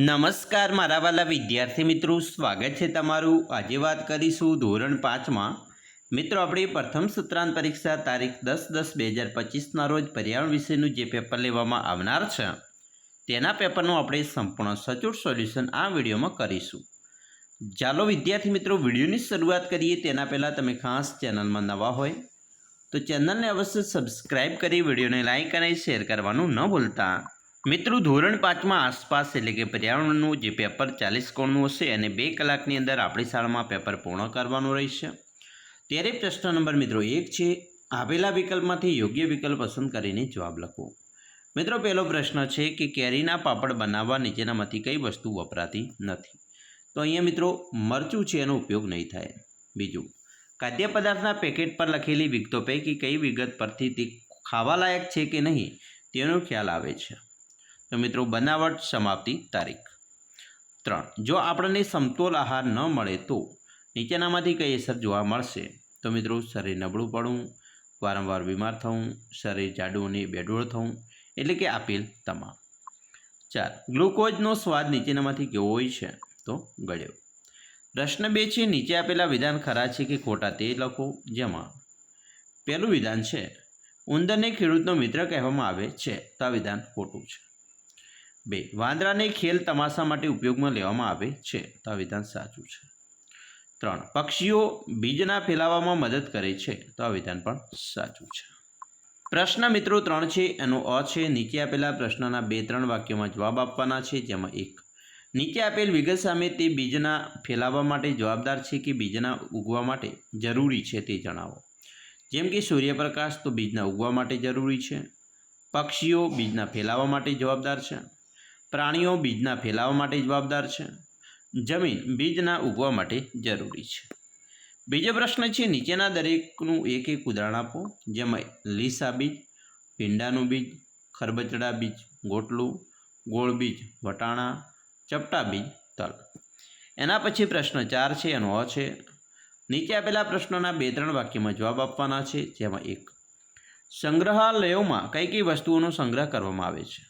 નમસ્કાર મારા વાલા વિદ્યાર્થી મિત્રો, સ્વાગત છે તમારું। આજે વાત કરીશું ધોરણ 5માં મિત્રો આપણી પ્રથમ સત્રાંત પરીક્ષા તારીખ 10/10/2025ના રોજ પર્યાવરણ વિષયનું જે પેપર લેવામાં આવનાર છે તેના પેપરનું આપણે સંપૂર્ણ સચોટ સોલ્યુશન આ વિડીયોમાં કરીશું। ચાલો વિદ્યાર્થી મિત્રો વિડીયોની શરૂઆત કરીએ તેના પહેલાં તમે ખાસ ચેનલમાં નવા હોય તો ચેનલને અવશ્ય સબસ્ક્રાઈબ કરી વિડીયોને લાઈક અને શેર કરવાનું ન ભૂલતા। મિત્રો ધોરણ 5માં આસપાસ એટલે કે પર્યાવરણનું જે પેપર 40 કોણનું હશે અને 2 કલાકની અંદર આપણી શાળામાં પેપર પૂર્ણ કરવાનું રહેશે। ત્યારે પ્રશ્ન નંબર મિત્રો 1 છે, આપેલા વિકલ્પમાંથી યોગ્ય વિકલ્પ પસંદ કરીને જવાબ લખો। મિત્રો પહેલો પ્રશ્ન છે કે કેરીના પાપડ બનાવવા નીચેનામાંથી કઈ વસ્તુ વપરાતી નથી? તો અહીંયા મિત્રો મરચું છે એનો ઉપયોગ નહીં થાય। બીજું, ખાદ્ય પદાર્થના પેકેટ પર લખેલી વિગતો પૈકી કઈ વિગત પરથી તે ખાવાલાયક છે કે નહીં તેનો ખ્યાલ આવે છે? તો મિત્રો બનાવટ, સમાપ્તિ, તારીખ। 3, જો આપણને સમતોલ આહાર ન મળે તો નીચેનામાંથી કઈ અસર જોવા મળશે? તો મિત્રો શરીર નબળું પડવું, વારંવાર બીમાર થવું, શરીર જાડું અને બેડોળ થવું, એટલે કે આપેલ તમામ। 4, ગ્લુકોઝનો સ્વાદ નીચેનામાંથી કેવો હોય છે? તો ગળ્યો। પ્રશ્ન 2 છે, નીચે આપેલા વિધાન ખરા છે કે ખોટા તે લખો। જેમાં પહેલું વિધાન છે, ઉંદરને ખેડૂતનો મિત્ર કહેવામાં આવે છે, તો આ વિધાન ખોટું છે। 2, વાંદરાને ખેલ તમાશા માટે ઉપયોગમાં લેવામાં આવે છે, તો આ વિધાન સાચું છે। 3, પક્ષીઓ બીજના ફેલાવામાં મદદ કરે છે, તો આ વિધાન પણ સાચું છે। પ્રશ્ન મિત્રો 3 છે, એનો અ છે, નીચે આપેલા પ્રશ્નના 2-3 વાક્યોમાં જવાબ આપવાના છે। જેમાં 1, નીચે આપેલ વિગત સામે તે બીજના ફેલાવા માટે જવાબદાર છે કે બીજના ઉગવા માટે જરૂરી છે તે જણાવો। જેમ કે સૂર્યપ્રકાશ તો બીજના ઉગવા માટે જરૂરી છે, પક્ષીઓ બીજના ફેલાવા માટે જવાબદાર છે, પ્રાણીઓ બીજના ફેલાવા માટે જવાબદાર છે, જમીન બીજના ઉગવા માટે જરૂરી છે। બીજો પ્રશ્ન છે, નીચેના દરેકનું એક એક ઉદાહરણ આપો। જેમાં લીસા બીજ, ભીંડાનું બીજ, ખરબચડા બીજ, ગોટલું, ગોળ બીજ, વટાણા, ચપટા બીજ, તલ। એના પછી પ્રશ્ન 4 છે, એનો અ છે, નીચે આપેલા પ્રશ્નોના 2-3 વાક્યમાં જવાબ આપવાના છે। જેમાં 1, સંગ્રહાલયોમાં કઈ કઈ વસ્તુઓનો સંગ્રહ કરવામાં આવે છે?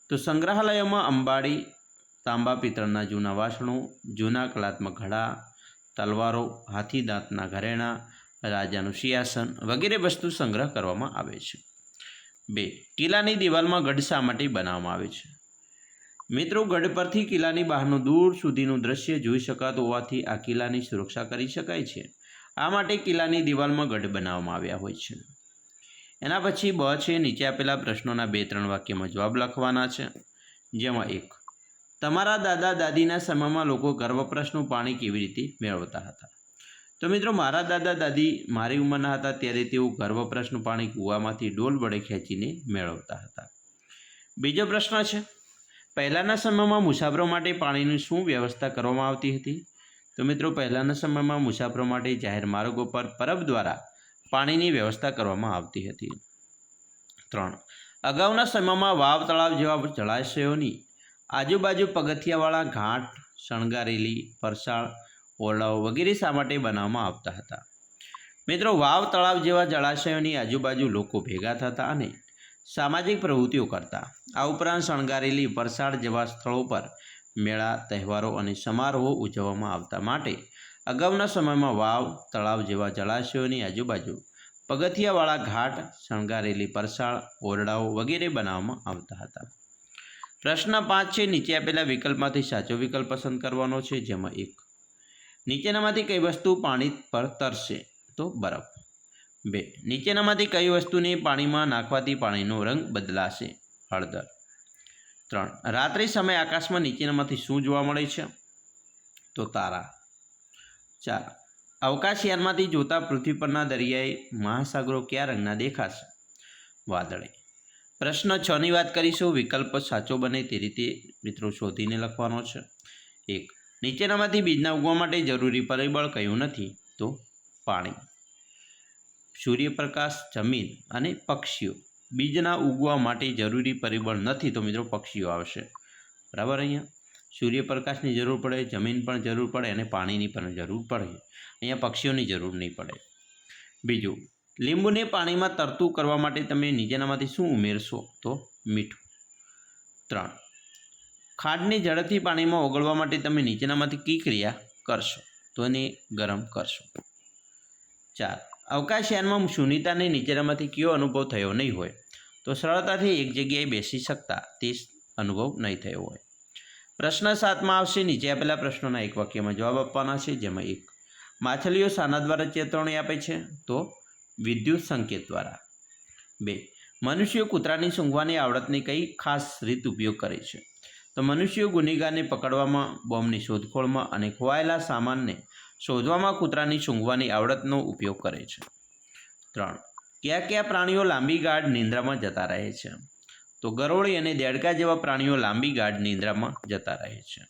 તો સંગ્રહાલયોમાં અંબાડી, તાંબા પિત્તળના જૂના વાસણો, જૂના કલાત્મક ઘડા, તલવારો, હાથી દાંતના ઘરેણાં, રાજાનું સિંહાસન વગેરે વસ્તુ સંગ્રહ કરવામાં આવે છે। 2, કિલ્લાની દિવાલમાં ગઢ શા માટે બનાવવામાં આવે છે? મિત્રો ગઢ પરથી કિલ્લાની બહારનું દૂર સુધીનું દ્રશ્ય જોઈ શકાતું હોવાથી આ કિલ્લાની સુરક્ષા કરી શકાય છે, આ માટે કિલ્લાની દિવાલમાં ગઢ બનાવવામાં આવ્યા હોય છે। એના પછી બ છે, નીચે આપેલા પ્રશ્નોના 2-3 વાક્યમાં જવાબ લખવાના છે। જેમાં 1, તમારા દાદા દાદીના સમયમાં લોકો ઘર વપરાશનું પાણી કેવી રીતે મેળવતા હતા? તો મિત્રો મારા દાદા દાદી મારી ઉંમરના હતા ત્યારે તેઓ ઘર વપરાશનું પાણી કૂવામાંથી ડોલ વડે ખેંચીને મેળવતા હતા। બીજો પ્રશ્ન છે, પહેલાંના સમયમાં મુસાફરો માટે પાણીની શું વ્યવસ્થા કરવામાં આવતી હતી? તો મિત્રો પહેલાંના સમયમાં મુસાફરો માટે જાહેર માર્ગો પર પરબ દ્વારા પાણીની વ્યવસ્થા કરવામાં આવતી હતી। 3, અગાઉના સમયમાં વાવ, તળાવ જેવા જળાશયોની આજુબાજુ પગથિયાવાળા ઘાટ, શણગારેલી પરસાળ, ઓરડાઓ વગેરે શા માટે બનાવવામાં આવતા હતા? મિત્રો વાવ, તળાવ જેવા જળાશયોની આજુબાજુ લોકો ભેગા થતા અને સામાજિક પ્રવૃત્તિઓ કરતા। આ ઉપરાંત શણગારેલી પરસાળ જેવા સ્થળો પર મેળા, તહેવારો અને સમારોહો ઉજવવામાં આવતા માટે અગાઉના સમયમાં વાવ, તળાવ જેવા જળાશયોની આજુબાજુ પગથિયાવાળા ઘાટ, શણગારેલી પરસાળ, ઓરડાઓ વગેરે બનાવવામાં આવતા હતા। પ્રશ્ન 5 છે, નીચે આપેલા વિકલ્પમાંથી સાચો વિકલ્પ પસંદ કરવાનો છે। જેમાં 1, નીચેનામાંથી કઈ વસ્તુ પાણી પર તરશે? તો બરફ। 2, નીચેનામાંથી કઈ વસ્તુને પાણીમાં નાખવાથી પાણીનો રંગ બદલાશે? હળદર। 3, રાત્રિ સમયે આકાશમાં નીચેનામાંથી શું જોવા મળે છે? તો તારા। 4, અવકાશયાનમાંથી જોતા પૃથ્વી પરના દરિયાઈ મહાસાગરો કયા રંગના દેખાશે? વાદળી। પ્રશ્ન 6ની વાત કરીશું, વિકલ્પ સાચો બને તે રીતે મિત્રો શોધીને લખવાનો છે। 1, નીચેનામાંથી બીજના ઉગવા માટે જરૂરી પરિબળ કયું નથી? તો પાણી, સૂર્યપ્રકાશ, જમીન અને પક્ષીઓ। બીજના ઉગવા માટે જરૂરી પરિબળ નથી તો મિત્રો પક્ષીઓ આવશે, બરાબર। અહીંયા સૂર્યપ્રકાશની જરૂર પડે, જમીન પણ જરૂર પડે અને પાણીની પણ જરૂર પડે, અહીંયા પક્ષીઓની જરૂર નહીં પડે। બીજું, લીંબુને પાણીમાં તરતું કરવા માટે તમે નીચેનામાંથી શું ઉમેરશો? તો મીઠું। 3, ખાંડને ઝડપથી પાણીમાં ઓગળવા માટે તમે નીચેનામાંથી કઈ ક્રિયા કરશો? તો એને ગરમ કરશો. 4. અવકાશયાનમાં સુનીતાને નીચેનામાંથી કયો અનુભવ થયો નહીં હોય? તો સરળતાથી એક જગ્યાએ બેસી શકતા તે અનુભવ નહીં થયો હોય. પ્રશ્ન 7માં આવશે. નીચે આપેલા પ્રશ્નોના એક વાક્યમાં જવાબ આપવાના છે, જેમાં 1. માછલીઓ શાના દ્વારા ચેતવણી આપે છે? તો વિદ્યુત સંકેત દ્વારા. 2. મનુષ્યો કૂતરાની સૂંઘવાની આવડતની કઈ ખાસ રીત ઉપયોગ કરે છે? તો મનુષ્યો ગુનેગારને પકડવામાં, બોમ્બની શોધખોળમાં અને ખોવાયેલા સામાનને શોધવામાં કૂતરાની સૂંઘવાની આવડતનો ઉપયોગ કરે છે. 3. કયા કયા પ્રાણીઓ લાંબી ગાઢ નિંદ્રામાં જતા રહે છે? તો ગરોળી અને દેડકા જેવા પ્રાણીઓ લાંબી ગાઢ નિંદ્રામાં જતા રહે છે.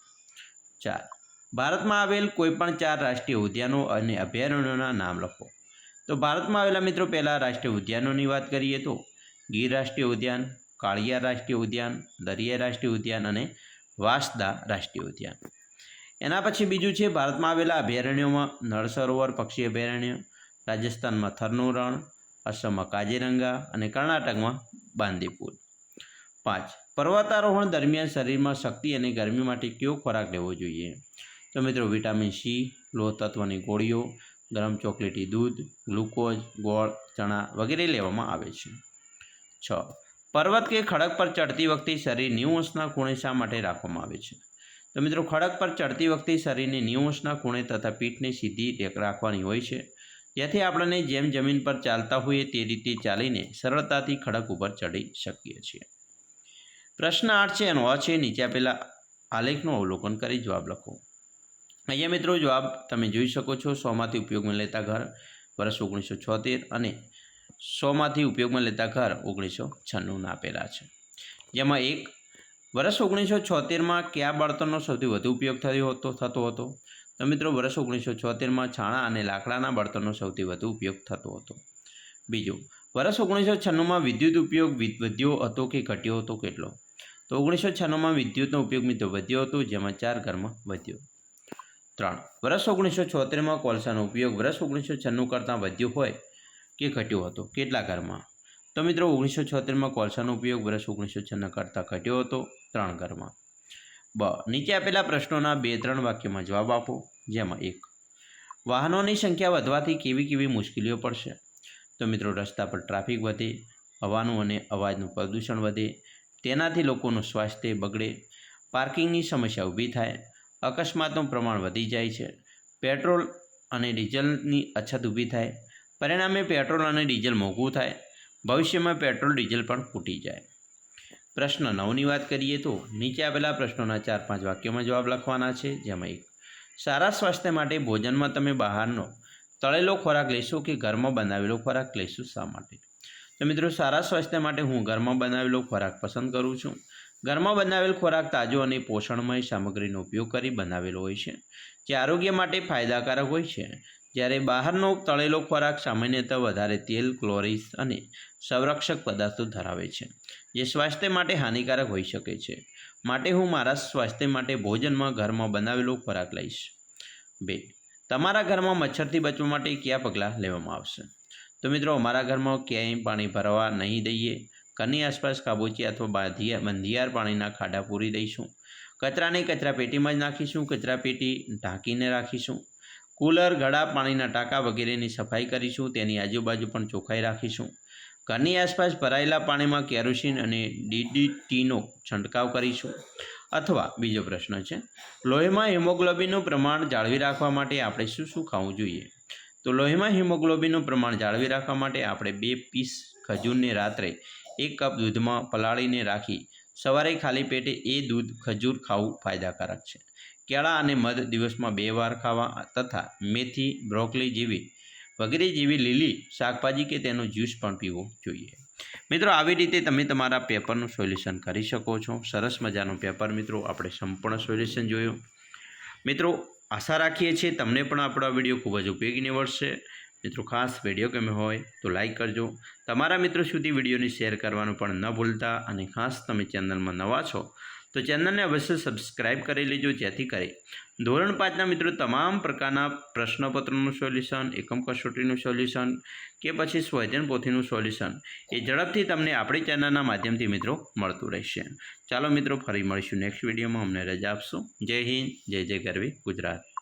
4. ભારતમાં આવેલ કોઈપણ 4 રાષ્ટ્રીય ઉદ્યાનો અને અભયારણ્યોના નામ લખો. તો ભારતમાં આવેલા મિત્રો પહેલાં રાષ્ટ્રીય ઉદ્યાનોની વાત કરીએ તો ગીર રાષ્ટ્રીય ઉદ્યાન, કાળિયાર રાષ્ટ્રીય ઉદ્યાન, દરિયા રાષ્ટ્રીય ઉદ્યાન અને વાંસદા રાષ્ટ્રીય ઉદ્યાન. એના પછી બીજું છે ભારતમાં આવેલા અભયારણ્યોમાં નળ સરોવર પક્ષી અભયારણ્ય, રાજસ્થાનમાં થરનું રણ, અસમમાં કાજીરંગા અને કર્ણાટકમાં બાંદીપુર. 5. પર્વતારોહણ દરમિયાન શરીરમાં શક્તિ અને ગરમી માટે કયો ખોરાક લેવો જોઈએ? તો મિત્રો વિટામિન સી, લોહ તત્વની ગોળીઓ, ગરમ ચોકલેટી દૂધ, ગ્લુકોઝ, ગોળ, ચણા વગેરે લેવામાં આવે છે. 6. પર્વત કે ખડક પર ચડતી વખતે શરીર 90 અંશના ખૂણે શા માટે રાખવામાં આવે છે? તો મિત્રો ખડક પર ચડતી વખતે શરીરને 90 અંશના ખૂણે તથા પીઠને સીધી રાખવાની હોય છે, જેથી આપણને જેમ જમીન પર ચાલતા હોઈએ તે રીતે ચાલીને સરળતાથી ખડક ઉપર ચડી શકીએ છીએ. પ્રશ્ન 8 છે, એનો છે નીચે આપેલા આલેખનું અવલોકન કરી જવાબ લખો. અહીંયા મિત્રો જવાબ તમે જોઈ શકો છો. 100માંથી ઉપયોગમાં લેતા ઘર વર્ષ 1976 અને 100માંથી ઉપયોગમાં લેતા ઘર 1996 આપેલા છે. જેમાં 1. વર્ષ 1976માં કયા બળતણનો સૌથી વધુ ઉપયોગ થતો હતો? તો મિત્રો વર્ષ 1976માં છાણા અને લાકડાના બળતણનો સૌથી વધુ ઉપયોગ થતો હતો. બીજું, વર્ષ 1996માં વિદ્યુત ઉપયોગ વધ્યો હતો કે ઘટ્યો હતો? કેટલો? તો 1996માં વિદ્યુતનો ઉપયોગ મિત્રો વધ્યો હતો, જેમાં 4 ઘરમાં વધ્યો. 3. વર્ષ 1976માં કોલસાનો ઉપયોગ વર્ષ 1996 કરતાં વધ્યો હોય કે ઘટ્યો હતો? કેટલા ઘરમાં? તો મિત્રો 1976માં કોલસાનો ઉપયોગ વર્ષ 1996 કરતાં ઘટ્યો હતો, 3 ઘરમાં. બ. નીચે આપેલા પ્રશ્નોના 2-3 વાક્યોમાં જવાબ આપો. જેમાં 1. વાહનોની સંખ્યા વધવાથી કેવી કેવી મુશ્કેલીઓ પડશે? તો મિત્રો રસ્તા પર ટ્રાફિક વધે, હવાનું અને અવાજનું પ્રદૂષણ વધે, તેનાથી લોકોનું સ્વાસ્થ્ય બગડે, પાર્કિંગની સમસ્યા ઊભી થાય, અકસ્માતનું પ્રમાણ વધી જાય છે, પેટ્રોલ અને ડીઝલની અછત ઊભી થાય, પરિણામે પેટ્રોલ અને ડીઝલ મોંઘું થાય, ભવિષ્યમાં પેટ્રોલ ડીઝલ પણ ખૂટી જાય. પ્રશ્ન 9ની વાત કરીએ તો નીચે આપેલા પ્રશ્નોના 4-5 વાક્યોમાં જવાબ લખવાના છે. જેમાં 1. સારા સ્વાસ્થ્ય માટે ભોજનમાં તમે બહારનો તળેલો ખોરાક લેશો કે ઘરમાં બનાવેલો ખોરાક લેશો? શા માટે? તો મિત્રો સારા સ્વાસ્થ્ય માટે હું ઘરમાં બનાવેલો ખોરાક પસંદ કરું છું. ઘરમાં બનાવેલ ખોરાક તાજો અને પોષણમય સામગ્રીનો ઉપયોગ કરી બનાવેલો હોય છે, જે આરોગ્ય માટે ફાયદાકારક હોય છે. જ્યારે બહારનો તળેલો ખોરાક સામાન્યતઃ વધારે તેલ, ક્લોરીઝ અને સંરક્ષક પદાર્થો ધરાવે છે, જે સ્વાસ્થ્ય માટે હાનિકારક હોઈ શકે છે. માટે હું મારા સ્વાસ્થ્ય માટે ભોજનમાં ઘરમાં બનાવેલો ખોરાક લઈશ. 2. તમારા ઘરમાં મચ્છરથી બચવા માટે કયા પગલાં લેવામાં આવશે? તો મિત્રો અમારા ઘરમાં ક્યાંય પાણી ભરવા નહીં દઈએ. ઘરની આસપાસ ખાબોચિયા અથવા બંધિયાર પાણીના ખાડા પૂરી દઈશું. કચરાને કચરા પેટીમાં જ નાખીશું. કચરા પેટી ઢાંકીને રાખીશું. કુલર, ઘડા, પાણીના ટાંકા વગેરેની સફાઈ કરીશું. તેની આજુબાજુ પણ ચોખ્ખાઈ રાખીશું. ઘરની આસપાસ ભરાયેલા પાણીમાં કેરોસીન અને DDTનો છંટકાવ કરીશું. અથવા બીજો પ્રશ્ન છે, લોહીમાં હિમોગ્લોબિનનું પ્રમાણ જાળવી રાખવા માટે આપણે શું શું ખાવું જોઈએ? તો લોહીમાં હિમોગ્લોબિનનું પ્રમાણ જાળવી રાખવા માટે આપણે 2 પીસ ખજૂરને રાત્રે 1 કપ દૂધમાં પલાળીને રાખી સવારે ખાલી પેટે એ દૂધ ખજૂર ખાવું ફાયદાકારક છે. કેળા અને મધ દિવસમાં 2 વાર ખાવા તથા મેથી, બ્રોકોલી વગેરે જેવી લીલી શાકભાજી કે તેનો જ્યુસ પણ પીવો જોઈએ. મિત્રો આવી રીતે તમે તમારા પેપરનું સોલ્યુશન કરી શકો છો. સરસ મજાનું પેપર મિત્રો આપણે સંપૂર્ણ સોલ્યુશન જોયું. મિત્રો આશા રાખીએ છીએ તમને પણ આપણો વિડીયો ખૂબ જ ઉપયોગી નીવડશે. મિત્રો ખાસ વિડીયો ગમ્યો હોય તો લાઈક કરજો. તમારા મિત્રો સુધી વિડીયોને શેર કરવાનું પણ ન ભૂલતા. અને ખાસ તમે ચેનલમાં નવા છો તો ચેનલને અવશ્ય સબસ્ક્રાઈબ કરી લેજો, જેથી કરી ધોરણ 5ના મિત્રો તમામ પ્રકારના પ્રશ્નપત્રનું સોલ્યુશન, એકમ કસોટીનું સોલ્યુશન કે પછી સ્વાધ્યાયન પોથીનું સોલ્યુશન એ ઝડપથી તમને આપણી ચેનલના માધ્યમથી મિત્રો મળતું રહેશે. ચાલો મિત્રો, ફરી મળીશું નેક્સ્ટ વિડીયોમાં. અમને રજા આપશો. જય હિન્દ, જય જય ગરવી ગુજરાત.